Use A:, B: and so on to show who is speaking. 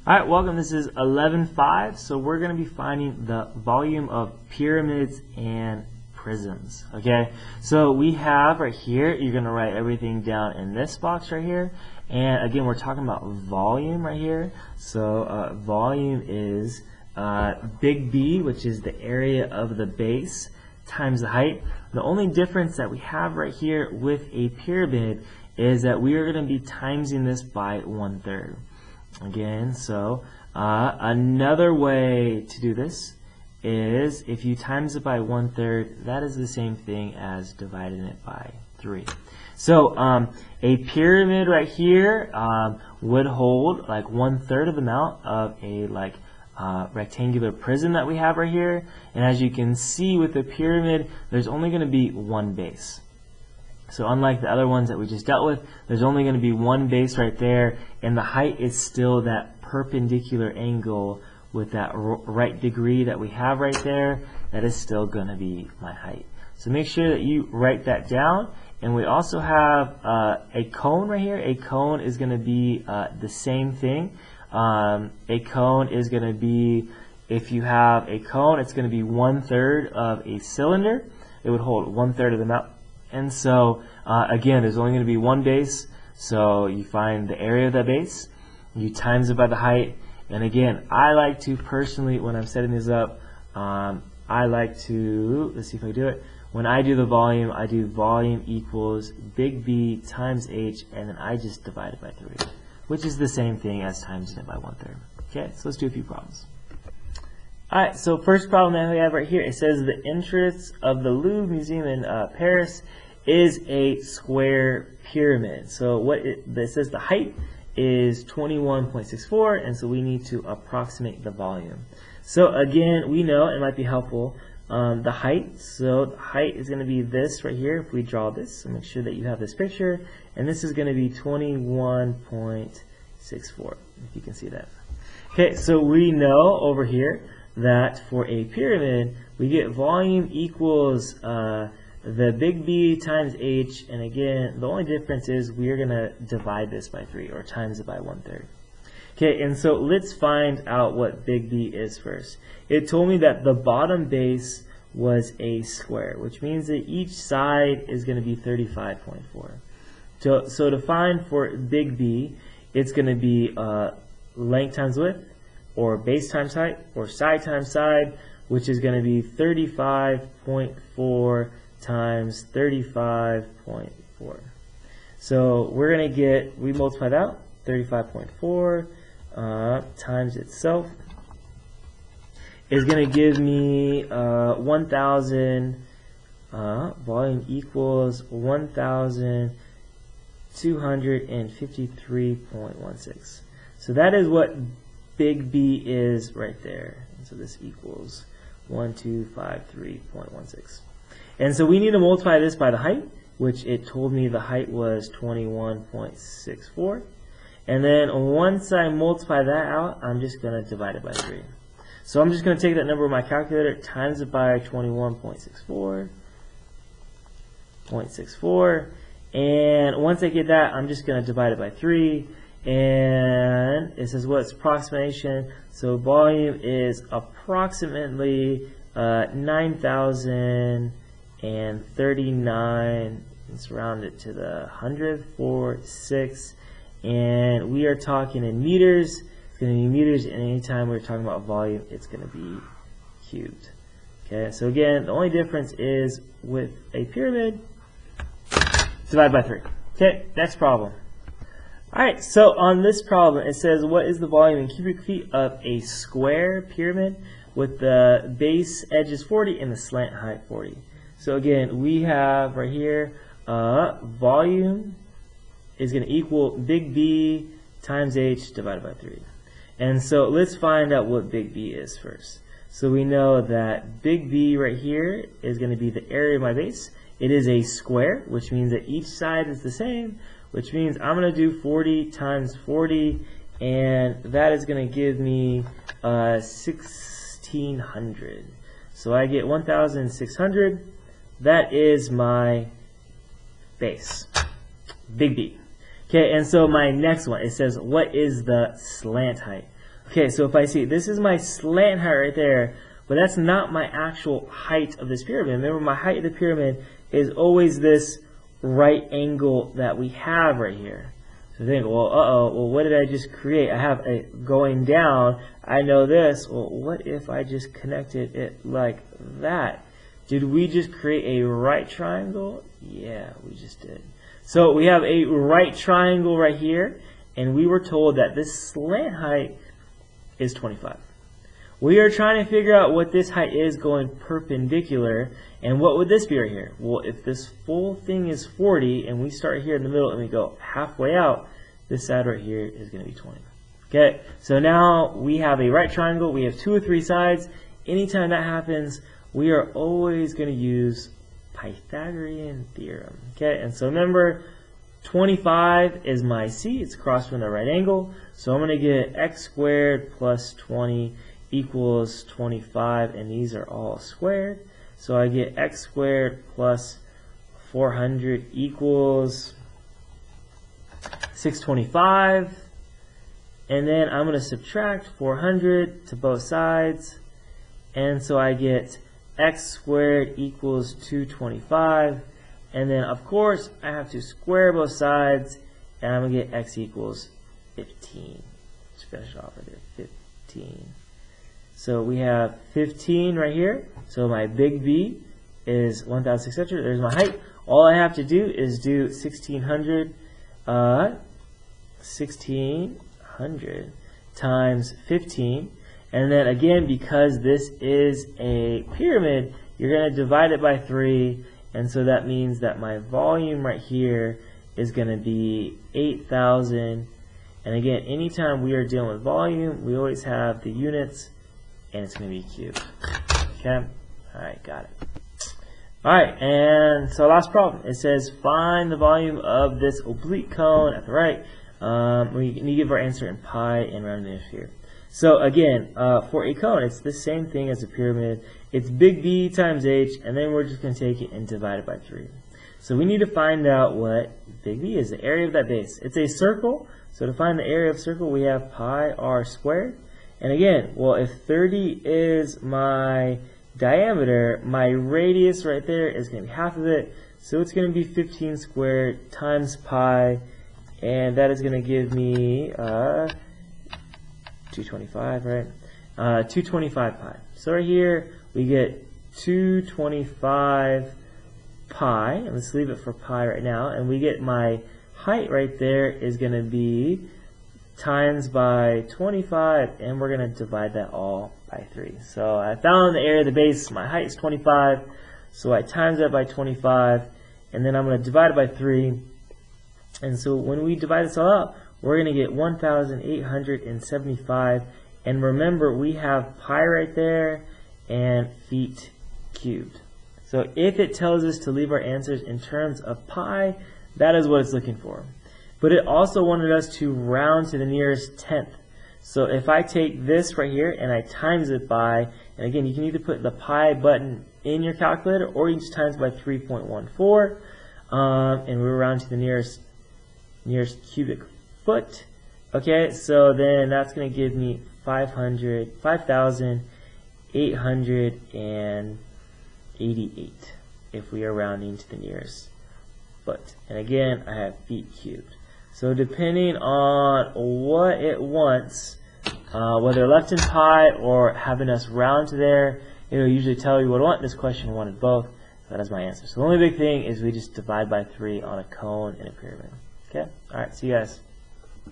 A: Alright, welcome. This is 11.5. So we're going to be finding the volume of pyramids and prisms. Okay, so we have right here, you're going to write everything down in this box right here. And again, we're talking about volume right here. So volume is big B, which is the area of the base, times the height. The only difference that we have right here with a pyramid is that we are going to be timesing this by 1/3. Again, so another way to do this is if you times it by 1/3, that is the same thing as dividing it by 3. So a pyramid right here would hold like 1/3 of the amount of a rectangular prism that we have right here. And as you can see with the pyramid, there's only going to be one base. So unlike the other ones that we just dealt with, there's only going to be one base right there, and the height is still that perpendicular angle with that right degree that we have right there. That is still going to be my height. So make sure that you write that down. And we also have a cone right here. A cone is going to be the same thing. A cone is going to be, if you have a cone, it's going to be 1/3 of a cylinder. It would hold 1/3 of the amount. And so, again, there's only going to be one base, so you find the area of that base, you times it by the height, and again, I like to personally, when I'm setting this up, I like to, let's see if I do it, when I do the volume, I do volume equals big B times H, and then I just divide it by 3, which is the same thing as timesing it by 1/3. Okay, so let's do a few problems. Alright, so first problem that we have right here, it says the entrance of the Louvre Museum in Paris is a square pyramid. So what it says the height is 21.64, and so we need to approximate the volume. So again, we know, it might be helpful, the height. So the height is going to be this right here. If we draw this, so make sure that you have this picture, and this is going to be 21.64, if you can see that. Okay, so we know over here that for a pyramid, we get volume equals the big B times H, and again, the only difference is we are going to divide this by 3, or times it by 1/3. Okay, and so let's find out what big B is first. It told me that the bottom base was a square, which means that each side is going to be 35.4. So to find for big B, it's going to be length times width, or base times height, or side times side, which is going to be 35.4 times 35.4. So we're going to get, we multiply that out, 35.4 times itself is going to give me 1,000, volume equals 1,253.16. So that is what big B is right there. And so this equals 1,253.16. And so we need to multiply this by the height, which it told me the height was 21.64. And then once I multiply that out, I'm just going to divide it by 3. So I'm just going to take that number in my calculator, times it by 21.64, and once I get that, I'm just going to divide it by 3. And it says what's approximation, so volume is approximately 9,039, let's round it to the 100.46, and we are talking in meters. It's going to be meters, and anytime we're talking about volume, it's going to be cubed. Okay, so again, the only difference is with a pyramid, divide by 3. Okay, next problem. Alright, so on this problem, it says what is the volume in cubic feet of a square pyramid with the base edges 40 and the slant height 40. So again, we have right here, volume is going to equal big B times H divided by 3. And so let's find out what big B is first. So we know that big B right here is going to be the area of my base. It is a square, which means that each side is the same, which means I'm going to do 40 times 40, and that is going to give me 1,600. So I get 1,600. That is my base, big B. Okay, and so my next one, it says what is the slant height? Okay, so if I see, this is my slant height right there, but that's not my actual height of this pyramid. Remember, my height of the pyramid is always this right angle that we have right here. So think, well, well, what did I just create? I have a going down. I know this. Well, what if I just connected it like that? Did we just create a right triangle? Yeah, we just did. So we have a right triangle right here, and we were told that this slant height is 25. We are trying to figure out what this height is going perpendicular, and what would this be right here? Well, if this full thing is 40, and we start here in the middle and we go halfway out, this side right here is going to be 20. Okay, so now we have a right triangle. We have 2 or 3 sides. Anytime that happens, we are always going to use Pythagorean theorem. Okay, and so remember, 25 is my c. It's across from the right angle. So I'm going to get x squared plus 20 equals 25, and these are all squared. So I get x squared plus 400 equals 625. And then I'm going to subtract 400 to both sides. And so I get x squared equals 225. And then, of course, I have to square both sides. And I'm going to get x equals 15. Let's finish off right there. 15. So we have 15 right here. So my big B is 1,600. There's my height. All I have to do is do 1,600 times 15. And then again, because this is a pyramid, you're going to divide it by 3. And so that means that my volume right here is going to be 8,000. And again, anytime we are dealing with volume, we always have the units, and it's going to be cubed. Okay? Alright, got it. Alright, and so last problem. It says find the volume of this oblique cone at the right. We need to give our answer in pi and rounded off here. So again, for a cone, it's the same thing as a pyramid. It's big B times h, and then we're just going to take it and divide it by 3. So we need to find out what big B is, the area of that base. It's a circle, so to find the area of circle, we have pi r squared. And again, well, if 30 is my diameter, my radius right there is going to be half of it. So it's going to be 15 squared times pi, and that is going to give me 225, right? 225 pi. So right here, we get 225 pi, and let's leave it for pi right now, and we get my height right there is going to be times by 25, and we're going to divide that all by 3. So I found the area of the base. My height is 25, so I times that by 25, and then I'm going to divide it by 3. And so when we divide this all out, we're going to get 1,875. And remember, we have pi right there and feet cubed. So if it tells us to leave our answers in terms of pi, that is what it's looking for. But it also wanted us to round to the nearest tenth. So if I take this right here and I times it by, and again, you can either put the pi button in your calculator or you just times by 3.14, and we're round to the nearest cubic foot. Okay, so then that's going to give me 5,888 if we are rounding to the nearest foot. And again, I have feet cubed. So depending on what it wants, whether left in pi or having us round to there, it will usually tell you what I want. This question wanted both. That is my answer. So the only big thing is we just divide by 3 on a cone and a pyramid. Okay? Alright, see you guys.